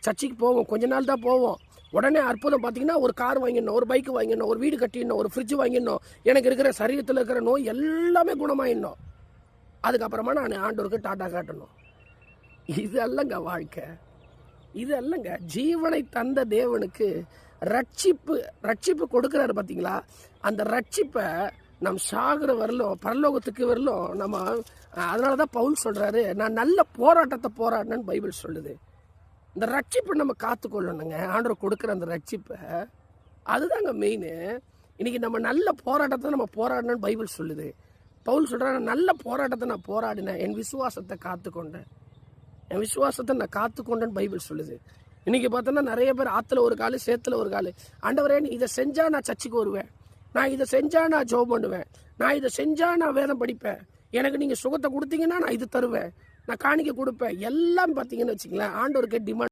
சர்ச்சைக்கு போவோம், கொஞ்ச நாள் தான் போவோம். உடனே அற்புதம் பார்த்தீங்கன்னா ஒரு கார் வாங்கிடணும், ஒரு பைக்கு வாங்கிடணும், ஒரு வீடு கட்டிடணும், ஒரு ஃப்ரிட்ஜ் வாங்கிடணும், எனக்கு இருக்கிற சரீரத்தில் இருக்கிற நோய் எல்லாமே குணமாயிடணும். அதுக்கப்புறமா நான் ஆண்டவருக்கு டாட்டா காட்டணும். இது அல்லங்க வாழ்க்கை, இது அல்லங்க. ஜீவனை தந்த தேவனுக்கு ரட்சிப்பு கொடுக்குறாரு பார்த்தீங்களா? அந்த ரட்சிப்பை நம் சாகிற வரலும் பரலோகத்துக்கு வரலும் நம்ம. அதனால தான் பவுல் சொல்கிறாரு, நான் நல்ல போராட்டத்தை போராடினேன்னு பைபிள் சொல்லுது. இந்த ரட்சிப்பை நம்ம காத்துக்கொள்ளணுங்க. ஆண்டவர் கொடுக்குற அந்த ரட்சிப்பை, அதுதாங்க மெயின். இன்னைக்கு நம்ம நல்ல போராட்டத்தை நம்ம போராடணும்னு பைபிள் சொல்லுது. பவுல் சொல்கிறாரு, நல்ல போராட்டத்தை நான் போராடினேன், என் விசுவாசத்தை காத்துக்கொண்டேன், என் விசுவாசத்தை நான் காத்துக்கொண்டேன்னு பைபிள் சொல்லுது. இன்னைக்கு பார்த்தோன்னா நிறைய பேர் ஆற்றுல ஒரு கால், சேத்துல ஒரு கால். ஆண்டவரே, இதை செஞ்சால் நான் சர்ச்சுக்கு வருவேன், நான் இதை செஞ்சால் நான் ஜெபம் பண்ணுவேன், நான் இதை செஞ்சால் நான் வேதம் படிப்பேன், எனக்கு நீங்கள் சுகத்தை கொடுத்தீங்கன்னா நான் இது தருவேன், நான் காணிக்க கொடுப்பேன், எல்லாம் பார்த்தீங்கன்னு வச்சுங்களேன் ஆண்டவருக்கு டிமாண்ட்.